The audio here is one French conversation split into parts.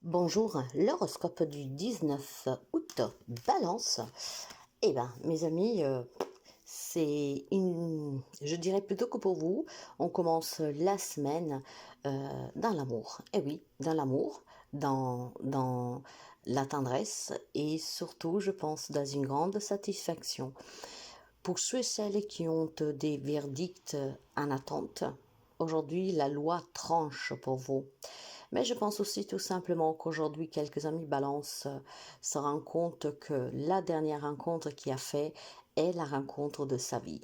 Bonjour, l'horoscope du 19 août, Balance. Eh bien, mes amis, je dirais plutôt que pour vous, on commence la semaine dans l'amour. Eh oui, dans l'amour, dans la tendresse et surtout, je pense, dans une grande satisfaction. Pour ceux et celles qui ont des verdicts en attente, aujourd'hui, la loi tranche pour vous. Mais je pense aussi tout simplement qu'aujourd'hui, quelques amis balance se rendent compte que la dernière rencontre qu'il a fait est la rencontre de sa vie.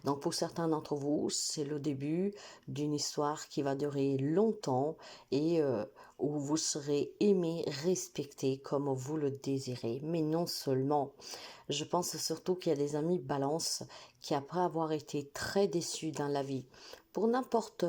Donc pour certains d'entre vous, c'est le début d'une histoire qui va durer longtemps et où vous serez aimé, respecté comme vous le désirez. Mais non seulement, je pense surtout qu'il y a des amis balance qui, après avoir été très déçus dans la vie, pour n'importe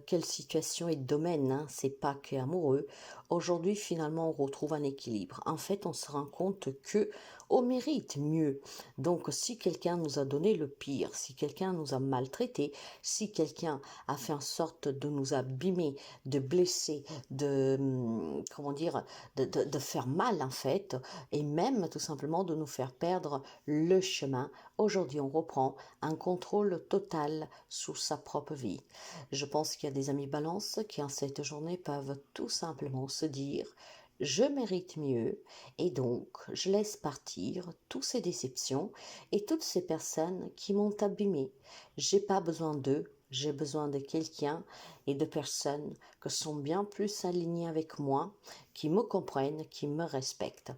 quelle situation et domaine, hein, c'est pas que amoureux, aujourd'hui finalement on retrouve un équilibre. En fait, on se rend compte que on mérite mieux. Donc si quelqu'un nous a donné le pire, si quelqu'un nous a maltraité, si quelqu'un a fait en sorte de nous abîmer, de blesser, comment dire, de faire mal en fait, et même tout simplement de nous faire perdre le chemin. Aujourd'hui, on reprend un contrôle total sur sa propre vie. Je pense qu'il y a des amis balance qui en cette journée peuvent tout simplement se dire je mérite mieux et donc je laisse partir toutes ces déceptions et toutes ces personnes qui m'ont abîmé. J'ai pas besoin d'eux, j'ai besoin de quelqu'un et de personnes qui sont bien plus alignées avec moi, qui me comprennent, qui me respectent.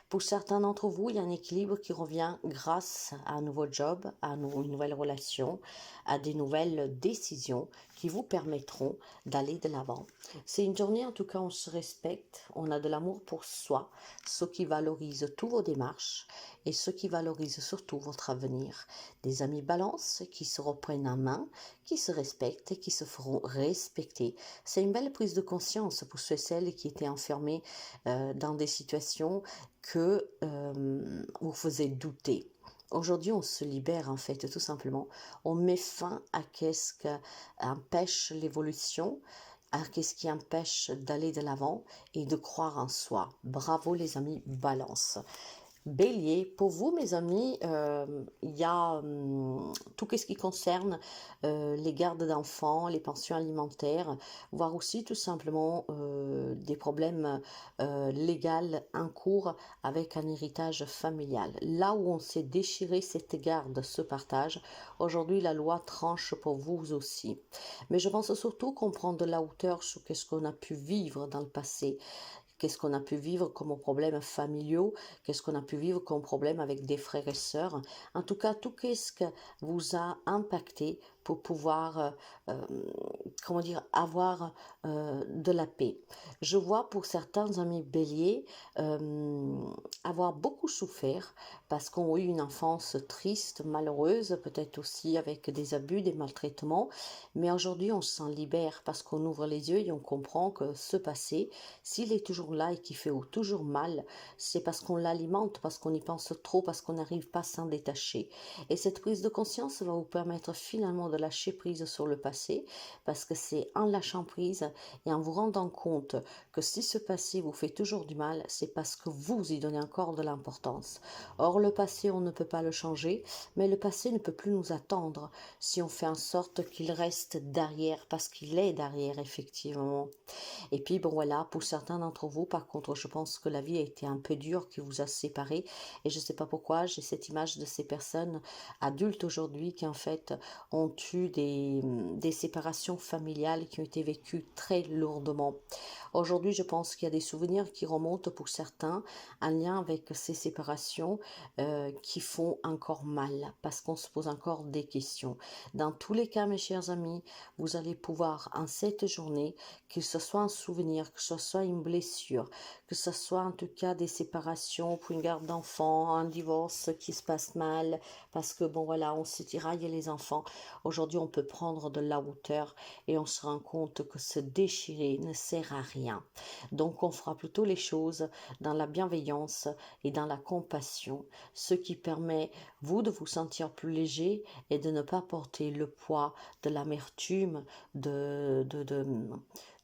Pour certains d'entre vous, il y a un équilibre qui revient grâce à un nouveau job, à une nouvelle relation, à des nouvelles décisions qui vous permettront d'aller de l'avant. C'est une journée, en tout cas, on se respecte, on a de l'amour pour soi, ce qui valorise toutes vos démarches et ce qui valorise surtout votre avenir. Des amis balance qui se reprennent en main, qui se respectent et qui se feront respecter. C'est une belle prise de conscience pour ceux et celles qui étaient enfermés dans des situations que vous faisait douter. Aujourd'hui, on se libère en fait, tout simplement. On met fin à qu'est-ce qui empêche l'évolution, à qu'est-ce qui empêche d'aller de l'avant et de croire en soi. Bravo les amis, balance. Bélier, pour vous mes amis, il y a tout ce qui concerne les gardes d'enfants, les pensions alimentaires, voire aussi tout simplement des problèmes légaux en cours avec un héritage familial. Là où on s'est déchiré cette garde, ce partage, aujourd'hui la loi tranche pour vous aussi. Mais je pense surtout qu'on prend de la hauteur sur ce qu'on a pu vivre dans le passé. Qu'est-ce qu'on a pu vivre comme problèmes familiaux, qu'est-ce qu'on a pu vivre comme problème avec des frères et sœurs. En tout cas, tout ce que vous a impacté pour pouvoir, comment dire, avoir de la paix. Je vois pour certains amis béliers avoir beaucoup souffert parce qu'on a eu une enfance triste, malheureuse, peut-être aussi avec des abus, des maltraitements. Mais aujourd'hui, on s'en libère parce qu'on ouvre les yeux et on comprend que ce passé, s'il est toujours là et qui fait toujours mal, c'est parce qu'on l'alimente, parce qu'on y pense trop, parce qu'on n'arrive pas à s'en détacher. Et cette prise de conscience va vous permettre finalement de lâcher prise sur le passé, parce que c'est en lâchant prise et en vous rendant compte que si ce passé vous fait toujours du mal, c'est parce que vous y donnez encore de l'importance. Or, le passé, on ne peut pas le changer, mais le passé ne peut plus nous attendre si on fait en sorte qu'il reste derrière, parce qu'il est derrière, effectivement. Et puis bon voilà, pour certains d'entre vous, par contre, je pense que la vie a été un peu dure, qui vous a séparés. Et je ne sais pas pourquoi, j'ai cette image de ces personnes adultes aujourd'hui qui en fait ont eu des séparations familiales qui ont été vécues très lourdement. Aujourd'hui, je pense qu'il y a des souvenirs qui remontent pour certains en lien avec ces séparations qui font encore mal parce qu'on se pose encore des questions. Dans tous les cas, mes chers amis, vous allez pouvoir en cette journée, que ce soit un souvenir, que ce soit une blessure, que ce soit en tout cas des séparations pour une garde d'enfants, un divorce qui se passe mal, parce que bon voilà, on se tiraille les enfants. Aujourd'hui, on peut prendre de la hauteur et on se rend compte que se déchirer ne sert à rien. rien. Donc on fera plutôt les choses dans la bienveillance et dans la compassion, ce qui permet vous de vous sentir plus léger et de ne pas porter le poids de l'amertume, de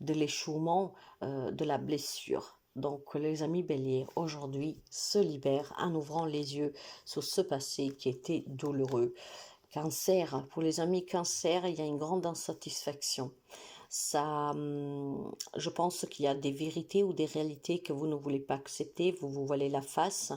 l'échouement, de la blessure. Donc les amis béliers aujourd'hui se libèrent en ouvrant les yeux sur ce passé qui était douloureux. Cancer, pour les amis cancer, il y a une grande insatisfaction. Ça, je pense qu'il y a des vérités ou des réalités que vous ne voulez pas accepter, vous vous voilez la face.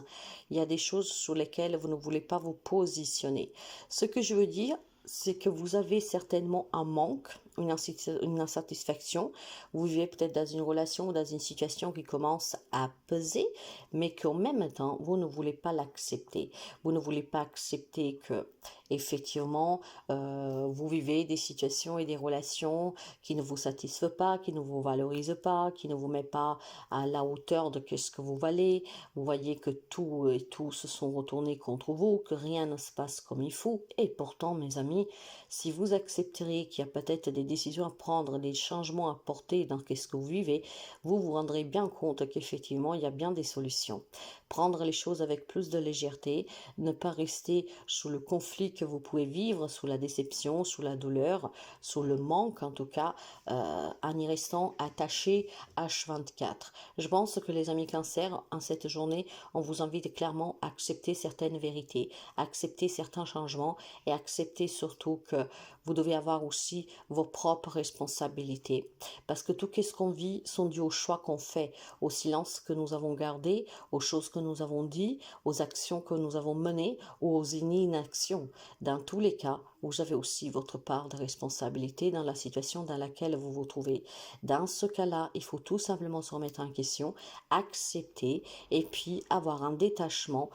Il y a des choses sur lesquelles vous ne voulez pas vous positionner. Ce que je veux dire, c'est que vous avez certainement un manque, une insatisfaction. Vous vivez peut-être dans une relation ou dans une situation qui commence à peser, mais qu'en même temps, vous ne voulez pas l'accepter. Vous ne voulez pas accepter que, effectivement, vous vivez des situations et des relations qui ne vous satisfait pas, qui ne vous valorise pas, qui ne vous met pas à la hauteur de ce que vous valez. Vous voyez que tout et tout se sont retournés contre vous, que rien ne se passe comme il faut. Et pourtant, mes amis, si vous accepterez qu'il y a peut-être des décisions à prendre, des changements à porter dans ce que vous vivez, vous vous rendrez bien compte qu'effectivement, il y a bien des solutions. Prendre les choses avec plus de légèreté, ne pas rester sous le conflit que vous pouvez vivre, sous la déception, sous la douleur, sous le manque en tout cas, en y restant attaché H24. Je pense que les amis cancer, en cette journée, on vous invite clairement à accepter certaines vérités, accepter certains changements et accepter surtout que vous devez avoir aussi vos propres responsabilités. Parce que tout ce qu'on vit sont dus aux choix qu'on fait, au silence que nous avons gardé, aux choses que nous avons dit, aux actions que nous avons menées ou aux inactions. Dans tous les cas, vous avez aussi votre part de responsabilité dans la situation dans laquelle vous vous trouvez. Dans ce cas-là, il faut tout simplement se remettre en question, accepter et puis avoir un détachement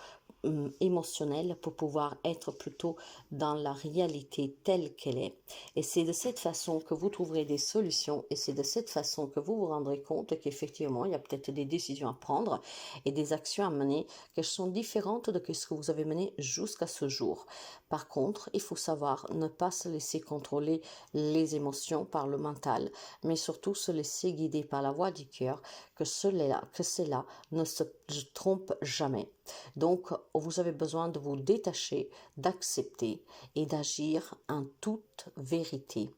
émotionnel pour pouvoir être plutôt dans la réalité telle qu'elle est. Et c'est de cette façon que vous trouverez des solutions et c'est de cette façon que vous vous rendrez compte qu'effectivement, il y a peut-être des décisions à prendre et des actions à mener qui sont différentes de ce que vous avez mené jusqu'à ce jour. Par contre, il faut savoir ne pas se laisser contrôler les émotions par le mental, mais surtout se laisser guider par la voix du cœur, que cela ne se trompe jamais. Donc, vous avez besoin de vous détacher, d'accepter et d'agir en toute vérité.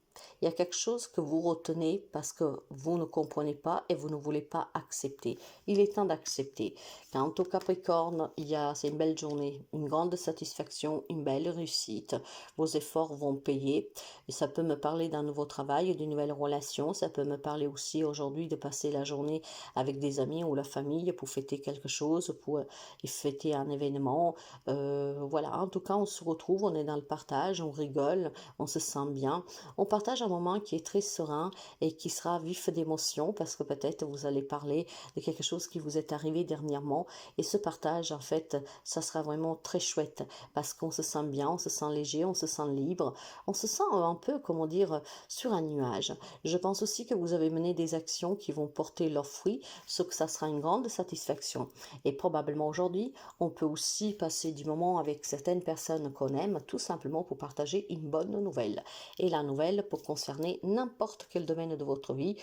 Il y a quelque chose que vous retenez parce que vous ne comprenez pas et vous ne voulez pas accepter. Il est temps d'accepter. Quant au Capricorne, c'est une belle journée, une grande satisfaction, une belle réussite. Vos efforts vont payer. Et ça peut me parler d'un nouveau travail, d'une nouvelle relation. Ça peut me parler aussi aujourd'hui de passer la journée avec des amis ou la famille pour fêter quelque chose, pour fêter un événement. Voilà, en tout cas, on se retrouve, on est dans le partage, on rigole, on se sent bien. On partage un moment qui est très serein et qui sera vif d'émotion parce que peut-être vous allez parler de quelque chose qui vous est arrivé dernièrement et ce partage en fait ça sera vraiment très chouette parce qu'on se sent bien, on se sent léger, on se sent libre, on se sent un peu comment dire sur un nuage. Je pense aussi que vous avez mené des actions qui vont porter leurs fruits, ce que ça sera une grande satisfaction et probablement aujourd'hui on peut aussi passer du moment avec certaines personnes qu'on aime tout simplement pour partager une bonne nouvelle et la nouvelle pour concerner n'importe quel domaine de votre vie.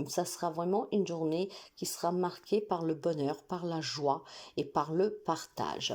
Ça sera vraiment une journée qui sera marquée par le bonheur, par la joie et par le partage.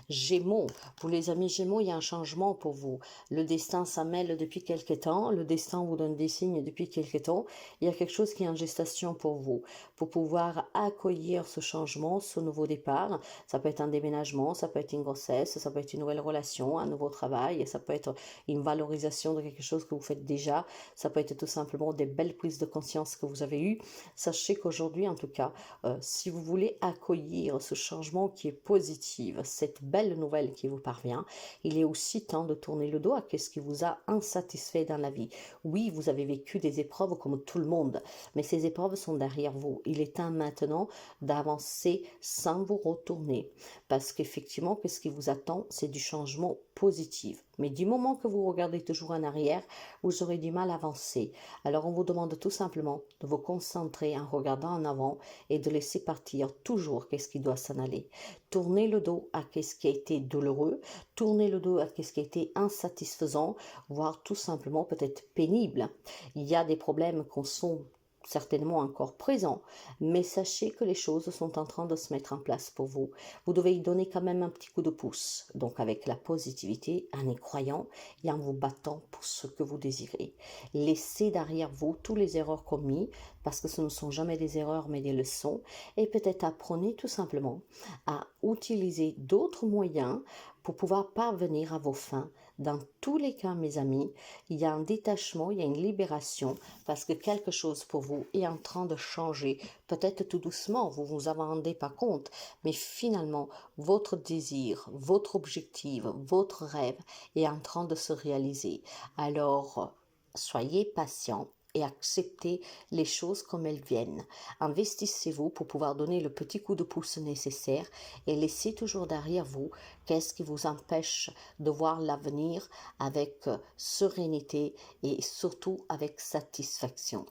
Gémeaux, pour les amis Gémeaux, il y a un changement pour vous. Le destin s'amène depuis quelque temps, le destin vous donne des signes depuis quelque temps. Il y a quelque chose qui est en gestation pour vous, pour pouvoir accueillir ce changement, ce nouveau départ. Ça peut être un déménagement, ça peut être une grossesse, ça peut être une nouvelle relation, un nouveau travail, ça peut être une valorisation de quelque chose que vous faites déjà, ça peut être tout simplement des belles prises de conscience que vous avez eues. Sachez qu'aujourd'hui, en tout cas, si vous voulez accueillir ce changement qui est positif, cette belle nouvelle qui vous parvient, il est aussi temps de tourner le dos à ce qui vous a insatisfait dans la vie. Oui, vous avez vécu des épreuves comme tout le monde, mais ces épreuves sont derrière vous. Il est temps maintenant d'avancer sans vous retourner, parce qu'effectivement, ce qui vous attend, c'est du changement positif. Mais du moment que vous regardez toujours en arrière, vous aurez du mal à avancer. Alors on vous demande tout simplement de vous concentrer en regardant en avant et de laisser partir toujours ce qui doit s'en aller. Tournez le dos à ce qui a été douloureux, tournez le dos à ce qui a été insatisfaisant, voire tout simplement peut-être pénible. Il y a des problèmes qu'on sont certainement encore présent, mais sachez que les choses sont en train de se mettre en place pour vous. Vous devez y donner quand même un petit coup de pouce, donc avec la positivité, en y croyant et en vous battant pour ce que vous désirez. Laissez derrière vous toutes les erreurs commises, parce que ce ne sont jamais des erreurs mais des leçons, et peut-être apprenez tout simplement à utiliser d'autres moyens pour pouvoir parvenir à vos fins. Dans tous les cas, mes amis, il y a un détachement, il y a une libération, parce que quelque chose pour vous est en train de changer. Peut-être tout doucement, vous vous en rendez pas compte, mais finalement, votre désir, votre objectif, votre rêve est en train de se réaliser. Alors, soyez patient et acceptez les choses comme elles viennent. Investissez-vous pour pouvoir donner le petit coup de pouce nécessaire et laissez toujours derrière vous qu'est-ce qui vous empêche de voir l'avenir avec sérénité et surtout avec satisfaction.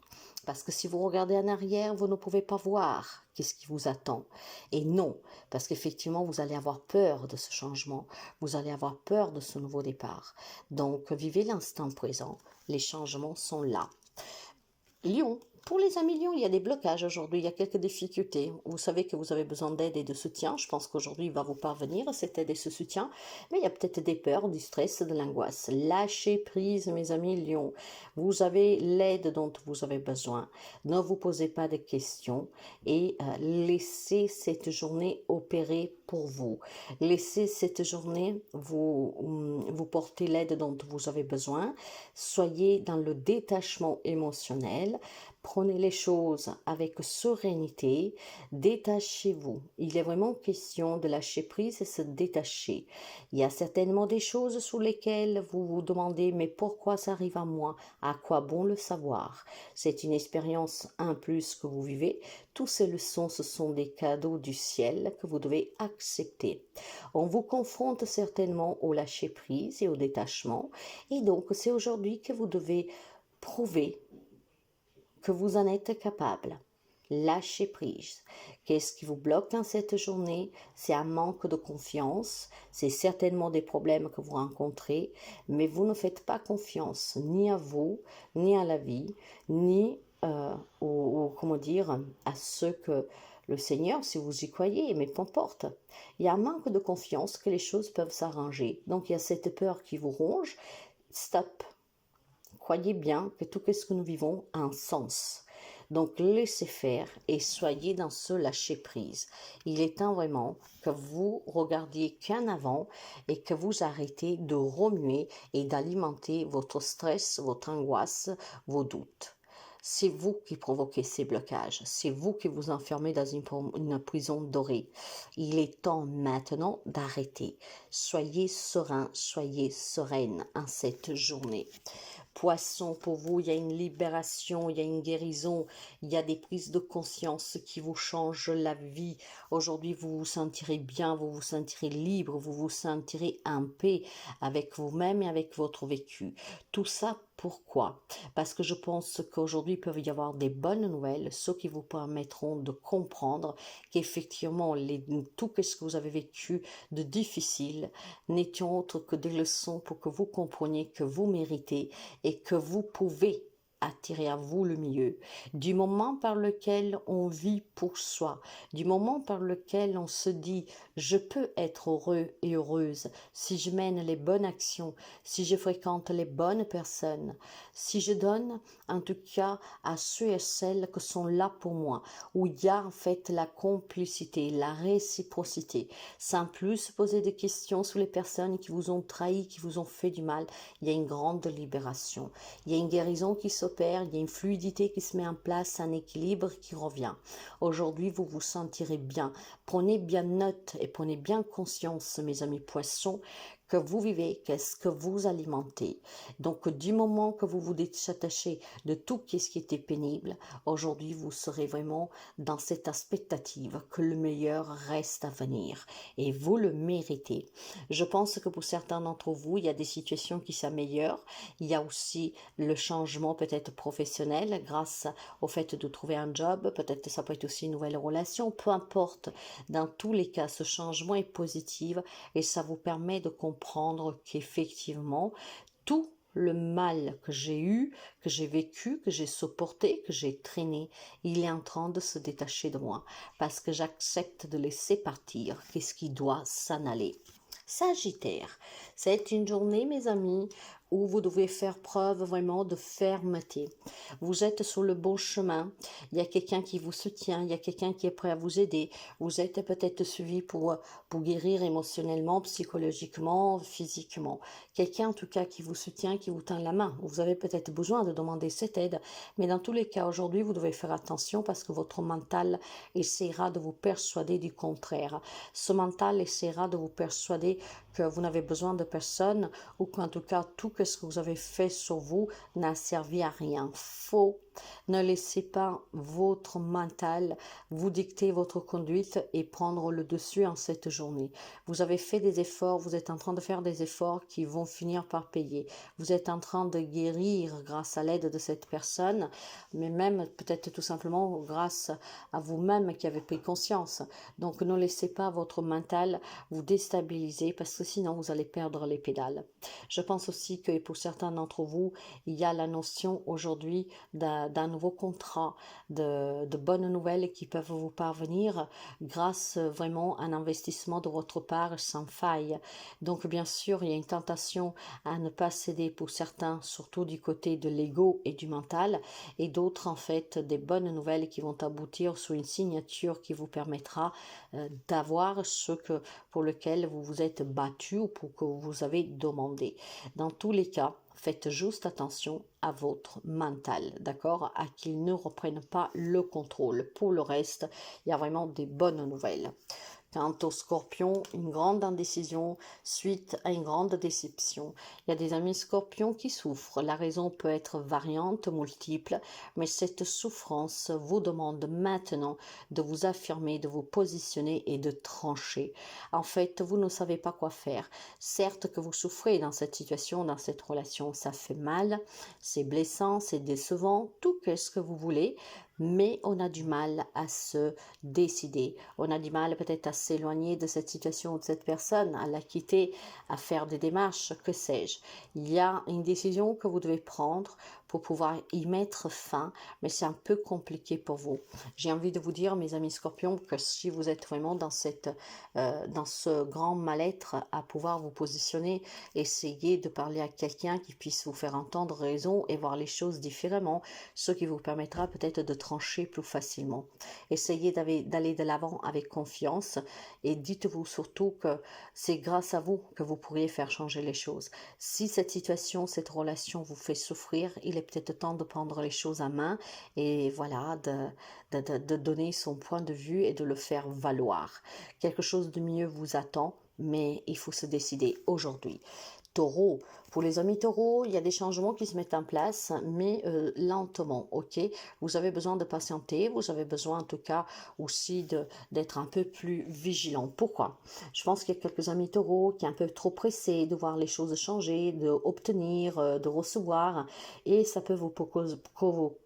Parce que si vous regardez en arrière, vous ne pouvez pas voir qu'est-ce qui vous attend. Et non, parce qu'effectivement, vous allez avoir peur de ce changement, vous allez avoir peur de ce nouveau départ. Donc, vivez l'instant présent, les changements sont là. Lion. Pour les amis Lion, il y a des blocages aujourd'hui, il y a quelques difficultés. Vous savez que vous avez besoin d'aide et de soutien. Je pense qu'aujourd'hui, il va vous parvenir cette aide et ce soutien. Mais il y a peut-être des peurs, du stress, de l'angoisse. Lâchez prise, mes amis Lion. Vous avez l'aide dont vous avez besoin. Ne vous posez pas de questions et laissez cette journée opérer pour vous. Laissez cette journée vous porter l'aide dont vous avez besoin. Soyez dans le détachement émotionnel. Prenez les choses avec sérénité, détachez-vous. Il est vraiment question de lâcher prise et se détacher. Il y a certainement des choses sur lesquelles vous vous demandez mais pourquoi ça arrive à moi? À quoi bon le savoir? C'est une expérience en plus que vous vivez. Toutes ces leçons, ce sont des cadeaux du ciel que vous devez accepter. On vous confronte certainement au lâcher prise et au détachement et donc c'est aujourd'hui que vous devez prouver que vous en êtes capable. Lâchez prise. Qu'est-ce qui vous bloque dans cette journée? C'est un manque de confiance, c'est certainement des problèmes que vous rencontrez, mais vous ne faites pas confiance ni à vous, ni à la vie, ni comment dire, à ce que le Seigneur, si vous y croyez, mais peu importe. Il y a un manque de confiance que les choses peuvent s'arranger. Donc il y a cette peur qui vous ronge. Stop. Croyez bien que tout ce que nous vivons a un sens. Donc laissez faire et soyez dans ce lâcher-prise. Il est temps vraiment que vous regardiez qu'en avant et que vous arrêtez de remuer et d'alimenter votre stress, votre angoisse, vos doutes. C'est vous qui provoquez ces blocages, c'est vous qui vous enfermez dans une prison dorée. Il est temps maintenant d'arrêter. Soyez serein, soyez sereine en cette journée. Poisson, pour vous, il y a une libération, il y a une guérison, il y a des prises de conscience qui vous changent la vie. Aujourd'hui, vous vous sentirez bien, vous vous sentirez libre, vous vous sentirez en paix avec vous-même et avec votre vécu. Tout ça, pourquoi? Parce que je pense qu'aujourd'hui, il peut y avoir des bonnes nouvelles, ceux qui vous permettront de comprendre qu'effectivement, tout ce que vous avez vécu de difficile n'était autre que des leçons pour que vous compreniez que vous méritez et que vous pouvez attirer à vous le mieux. Du moment par lequel on vit pour soi, du moment par lequel on se dit je peux être heureux et heureuse si je mène les bonnes actions, si je fréquente les bonnes personnes, si je donne en tout cas à ceux et celles qui sont là pour moi, où il y a en fait la complicité, la réciprocité, sans plus se poser de questions sur les personnes qui vous ont trahi, qui vous ont fait du mal. Il y a une grande libération, il y a une guérison qui s'opère, il y a une fluidité qui se met en place, un équilibre qui revient. Aujourd'hui, vous vous sentirez bien. Prenez bien note et prenez bien conscience, mes amis poissons, que vous vivez, qu'est-ce que vous alimentez. Donc, du moment que vous vous détachez de tout ce qui était pénible, aujourd'hui, vous serez vraiment dans cette expectative que le meilleur reste à venir. Et vous le méritez. Je pense que pour certains d'entre vous, il y a des situations qui s'améliorent. Il y a aussi le changement peut-être professionnel grâce au fait de trouver un job. Peut-être que ça peut être aussi une nouvelle relation. Peu importe. Dans tous les cas, ce changement est positif et ça vous permet de comprendre qu'effectivement, tout le mal que j'ai eu, que j'ai vécu, que j'ai supporté, que j'ai traîné, il est en train de se détacher de moi parce que j'accepte de laisser partir qu'est-ce qui doit s'en aller. Sagittaire, c'est une journée, mes amis, où vous devez faire preuve vraiment de fermeté. Vous êtes sur le bon chemin, il y a quelqu'un qui vous soutient, il y a quelqu'un qui est prêt à vous aider. Vous êtes peut-être suivi pour guérir émotionnellement, psychologiquement, physiquement. Quelqu'un en tout cas qui vous soutient, qui vous tend la main. Vous avez peut-être besoin de demander cette aide, mais dans tous les cas aujourd'hui, vous devez faire attention parce que votre mental essaiera de vous persuader du contraire. Ce mental essaiera de vous persuader que vous n'avez besoin de personne ou qu'en tout cas tout ce que vous avez fait sur vous n'a servi à rien. Faux. Ne laissez pas votre mental vous dicter votre conduite et prendre le dessus en cette journée. Vous avez fait des efforts, vous êtes en train de faire des efforts qui vont finir par payer. Vous êtes en train de guérir grâce à l'aide de cette personne, mais même peut-être tout simplement grâce à vous-même qui avez pris conscience. Donc ne laissez pas votre mental vous déstabiliser parce que sinon vous allez perdre les pédales. Je pense aussi que pour certains d'entre vous, il y a la notion aujourd'hui d'un nouveau contrat, de bonnes nouvelles qui peuvent vous parvenir grâce vraiment à un investissement de votre part sans faille. Donc bien sûr, il y a une tentation à ne pas céder pour certains, surtout du côté de l'ego et du mental, et d'autres en fait des bonnes nouvelles qui vont aboutir sur une signature qui vous permettra d'avoir ce que pour lequel vous vous êtes battu ou pour que vous avez demandé. Dans tous les cas, faites juste attention à votre mental, d'accord, à qu'il ne reprenne pas le contrôle. Pour le reste, il y a vraiment des bonnes nouvelles. Quant au scorpion, une grande indécision suite à une grande déception. Il y a des amis scorpions qui souffrent. La raison peut être variante, multiple, mais cette souffrance vous demande maintenant de vous affirmer, de vous positionner et de trancher. En fait, vous ne savez pas quoi faire. Certes que vous souffrez dans cette situation, dans cette relation, ça fait mal, c'est blessant, c'est décevant, tout ce que vous voulez, mais on a du mal à se décider. On a du mal peut-être à s'éloigner de cette situation ou de cette personne, à la quitter, à faire des démarches, que sais-je. Il y a une décision que vous devez prendre pour pouvoir y mettre fin, mais c'est un peu compliqué pour vous. J'ai envie de vous dire, mes amis scorpions, que si vous êtes vraiment dans ce grand mal-être à pouvoir vous positionner, essayez de parler à quelqu'un qui puisse vous faire entendre raison et voir les choses différemment, ce qui vous permettra peut-être de trancher plus facilement. Essayez d'aller de l'avant avec confiance et dites-vous surtout que c'est grâce à vous que vous pourriez faire changer les choses. Si cette situation, cette relation vous fait souffrir, il est peut-être temps de prendre les choses à main et voilà, de donner son point de vue et de le faire valoir. Quelque chose de mieux vous attend, mais il faut se décider aujourd'hui. Taureau, pour les amis taureaux, il y a des changements qui se mettent en place, mais lentement, ok? Vous avez besoin de patienter, vous avez besoin en tout cas aussi d'être un peu plus vigilant. Pourquoi? Je pense qu'il y a quelques amis taureaux qui sont un peu trop pressés de voir les choses changer, d'obtenir, de recevoir, et ça peut vous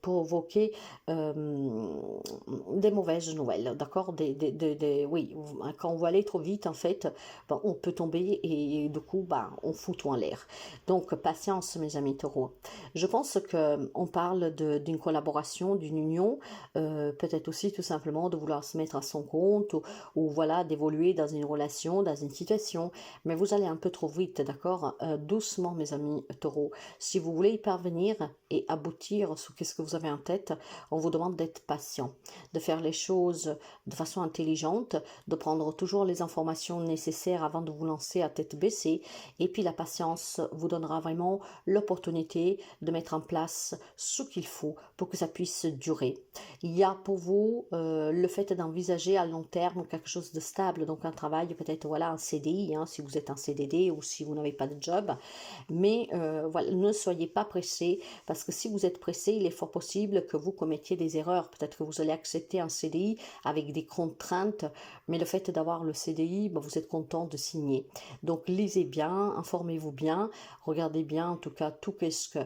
provoquer des mauvaises nouvelles, d'accord? Oui, quand on va aller trop vite, en fait, ben, on peut tomber et du coup, ben, on fout tout en l'air. Donc, patience, mes amis taureaux. Je pense qu'on parle d'une collaboration, d'une union, peut-être aussi tout simplement de vouloir se mettre à son compte ou voilà, d'évoluer dans une relation, dans une situation. Mais vous allez un peu trop vite, d'accord? Doucement, mes amis taureaux. Si vous voulez y parvenir et aboutir sur ce que vous avez en tête, on vous demande d'être patient, de faire les choses de façon intelligente, de prendre toujours les informations nécessaires avant de vous lancer à tête baissée. Et puis la patience vous donnera vraiment l'opportunité de mettre en place ce qu'il faut pour que ça puisse durer. Il y a pour vous le fait d'envisager à long terme quelque chose de stable, donc un travail peut-être voilà un CDI, hein, si vous êtes en CDD ou si vous n'avez pas de job. Mais voilà, ne soyez pas pressé parce que si vous êtes pressé, il est fort possible que vous commettiez des erreurs. Peut-être que vous allez accepter un CDI avec des contraintes, mais le fait d'avoir le CDI, ben, vous êtes content de signer. Donc lisez bien, informez-vous bien, regardez bien en tout cas tout ce que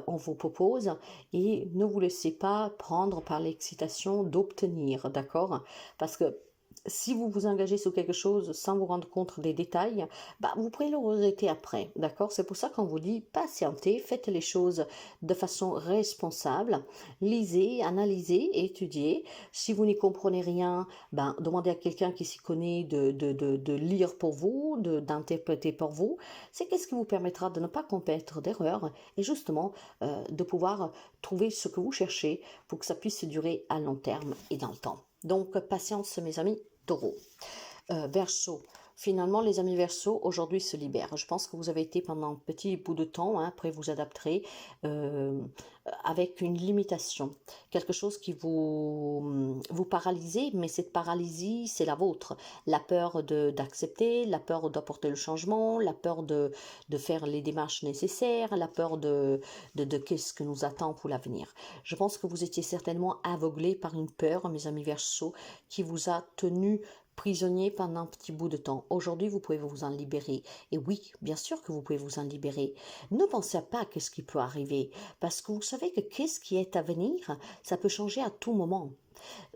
on vous propose et ne vous laissez pas prendre par l'excitation d'obtenir, d'accord? Parce que si vous vous engagez sur quelque chose sans vous rendre compte des détails, bah, vous pourrez le regretter après, d'accord? C'est pour ça qu'on vous dit patientez, faites les choses de façon responsable, lisez, analysez, étudiez. Si vous n'y comprenez rien, ben, demandez à quelqu'un qui s'y connaît de lire pour vous, d'interpréter pour vous. C'est qu'est-ce qui vous permettra de ne pas commettre d'erreurs et justement de pouvoir trouver ce que vous cherchez pour que ça puisse durer à long terme et dans le temps. Donc, patience, mes amis. Taureau. Verseau. Finalement, les amis Verseau, aujourd'hui se libèrent. Je pense que vous avez été pendant un petit bout de temps, hein, après vous adapterez, avec une limitation. Quelque chose qui vous paralysez, mais cette paralysie, c'est la vôtre. La peur d'accepter, la peur d'apporter le changement, la peur de faire les démarches nécessaires, la peur de qu'est-ce que nous attend pour l'avenir. Je pense que vous étiez certainement aveuglé par une peur, mes amis Verseau, qui vous a tenu prisonnier pendant un petit bout de temps. Aujourd'hui, vous pouvez vous en libérer. Et oui, bien sûr que vous pouvez vous en libérer. Ne pensez pas à ce qui peut arriver, parce que vous savez que qu'est-ce qui est à venir, ça peut changer à tout moment.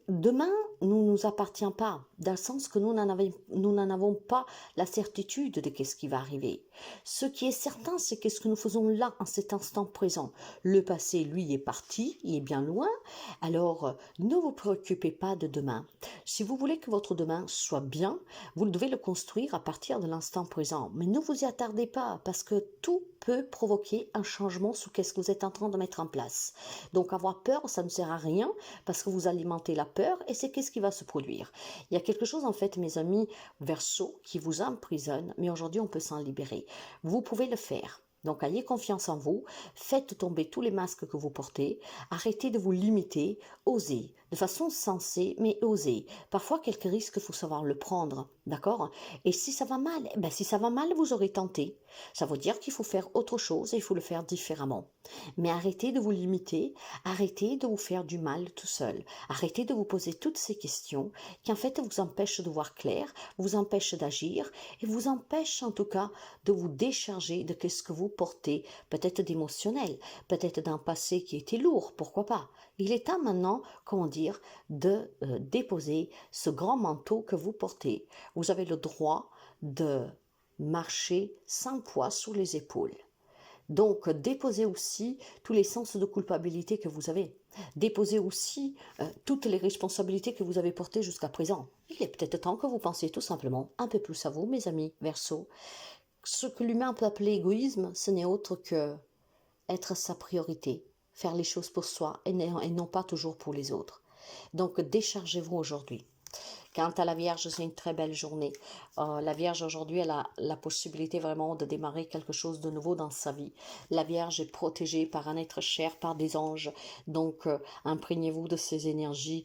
Demain ne nous appartient pas, dans le sens que nous n'en avons pas la certitude de ce qui va arriver. Ce qui est certain, c'est qu'est-ce que nous faisons là, en cet instant présent. Le passé, lui, est parti, il est bien loin, alors ne vous préoccupez pas de demain. Si vous voulez que votre demain soit bien, vous devez le construire à partir de l'instant présent. Mais ne vous y attardez pas, parce que tout peut provoquer un changement sur ce que vous êtes en train de mettre en place. Donc avoir peur, ça ne sert à rien, parce que vous alimentez la peur et c'est qu'est-ce qui va se produire. Il y a quelque chose en fait, mes amis Verseau, qui vous emprisonne, mais aujourd'hui on peut s'en libérer. Vous pouvez le faire. Donc ayez confiance en vous, faites tomber tous les masques que vous portez, arrêtez de vous limiter, osez, de façon sensée, mais osez. Parfois quelques risques, il faut savoir le prendre, d'accord? Et si ça va mal, ben si ça va mal, vous aurez tenté. Ça veut dire qu'il faut faire autre chose et il faut le faire différemment. Mais arrêtez de vous limiter, arrêtez de vous faire du mal tout seul, arrêtez de vous poser toutes ces questions qui en fait vous empêchent de voir clair, vous empêchent d'agir et vous empêchent en tout cas de vous décharger de ce que vous portez, peut-être d'émotionnel, peut-être d'un passé qui était lourd, pourquoi pas. Il est temps maintenant, comment dire, de déposer ce grand manteau que vous portez. Vous avez le droit de marcher sans poids sur les épaules. Donc, déposez aussi tous les sens de culpabilité que vous avez. Déposez aussi toutes les responsabilités que vous avez portées jusqu'à présent. Il est peut-être temps que vous pensiez tout simplement un peu plus à vous, mes amis Verseau. Ce que l'humain peut appeler égoïsme, ce n'est autre que être sa priorité, faire les choses pour soi et non pas toujours pour les autres. Donc, déchargez-vous aujourd'hui. Quant à la Vierge, c'est une très belle journée. La Vierge, aujourd'hui, elle a la possibilité vraiment de démarrer quelque chose de nouveau dans sa vie. La Vierge est protégée par un être cher, par des anges. Donc, imprégnez-vous de ces énergies,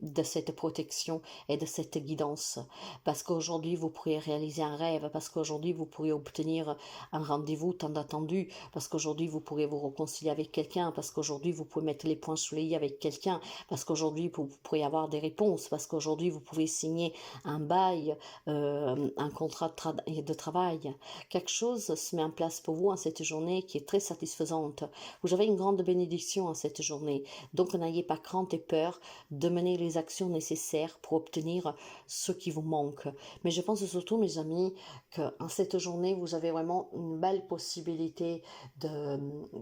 de cette protection et de cette guidance. Parce qu'aujourd'hui, vous pourriez réaliser un rêve. Parce qu'aujourd'hui, vous pourriez obtenir un rendez-vous tant attendu. Parce qu'aujourd'hui, vous pourrez vous réconcilier avec quelqu'un. Parce qu'aujourd'hui, vous pouvez mettre les points sur les i avec quelqu'un. Parce qu'aujourd'hui, vous pourriez avoir des réponses. Parce qu'aujourd'hui, vous pouvez signer un bail, un contrat de travail. Quelque chose se met en place pour vous en cette journée qui est très satisfaisante. Vous avez une grande bénédiction en cette journée. Donc, n'ayez pas crainte et peur de mener les actions nécessaires pour obtenir ce qui vous manque. Mais je pense surtout, mes amis, qu'en cette journée, vous avez vraiment une belle possibilité de,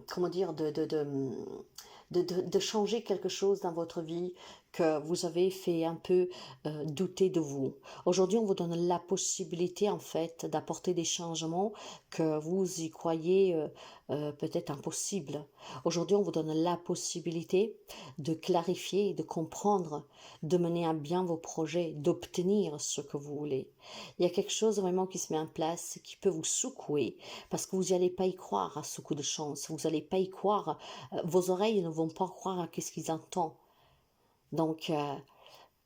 comment dire, de changer quelque chose dans votre vie que vous avez fait un peu douter de vous. Aujourd'hui, on vous donne la possibilité, en fait, d'apporter des changements que vous y croyez peut-être impossibles. Aujourd'hui, on vous donne la possibilité de clarifier, de comprendre, de mener à bien vos projets, d'obtenir ce que vous voulez. Il y a quelque chose vraiment qui se met en place, qui peut vous secouer, parce que vous n'allez pas y croire à ce coup de chance, vous n'allez pas y croire, vos oreilles ne vont pas croire à ce qu'ils entendent. Donc,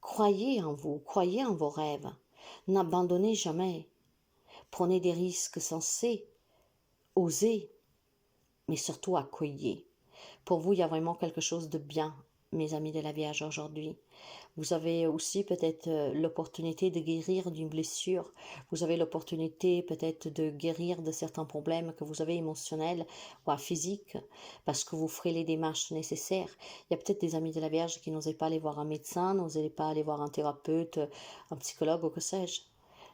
croyez en vous, croyez en vos rêves, n'abandonnez jamais, prenez des risques sensés, osez, mais surtout accueillez. Pour vous, il y a vraiment quelque chose de bien, mes amis de la Vierge aujourd'hui. Vous avez aussi peut-être l'opportunité de guérir d'une blessure. Vous avez l'opportunité peut-être de guérir de certains problèmes que vous avez émotionnels ou physiques parce que vous ferez les démarches nécessaires. Il y a peut-être des amis de la Vierge qui n'osaient pas aller voir un médecin, n'osaient pas aller voir un thérapeute, un psychologue ou que sais-je.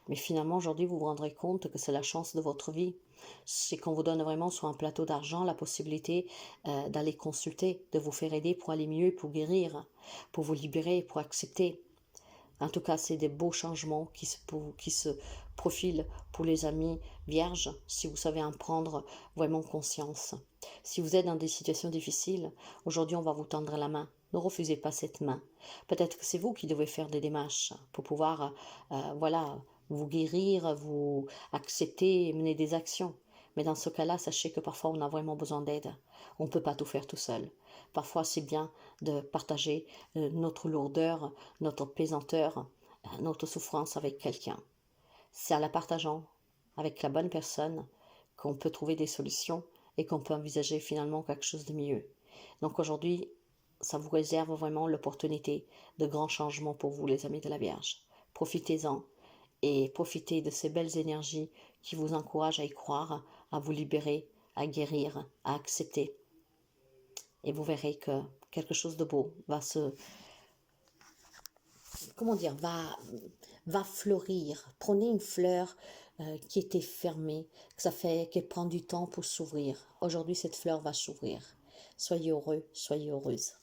Mais finalement, aujourd'hui, vous vous rendrez compte que c'est la chance de votre vie. C'est qu'on vous donne vraiment sur un plateau d'argent la possibilité d'aller consulter, de vous faire aider pour aller mieux, pour guérir, pour vous libérer, pour accepter. En tout cas, c'est des beaux changements qui se profilent pour les amis vierges, si vous savez en prendre vraiment conscience. Si vous êtes dans des situations difficiles, aujourd'hui, on va vous tendre la main. Ne refusez pas cette main. Peut-être que c'est vous qui devez faire des démarches pour pouvoir, voilà, vous guérir, vous accepter et mener des actions. Mais dans ce cas-là, sachez que parfois on a vraiment besoin d'aide. On ne peut pas tout faire tout seul. Parfois, c'est bien de partager notre lourdeur, notre pesanteur, notre souffrance avec quelqu'un. C'est en la partageant avec la bonne personne qu'on peut trouver des solutions et qu'on peut envisager finalement quelque chose de mieux. Donc aujourd'hui, ça vous réserve vraiment l'opportunité de grands changements pour vous, les amis de la Vierge. Profitez-en et profitez de ces belles énergies qui vous encouragent à y croire, à vous libérer, à guérir, à accepter. Et vous verrez que quelque chose de beau va se, comment dire, va fleurir. Prenez une fleur qui était fermée, que ça fait qu'elle prend du temps pour s'ouvrir. Aujourd'hui, cette fleur va s'ouvrir. Soyez heureux, soyez heureuse.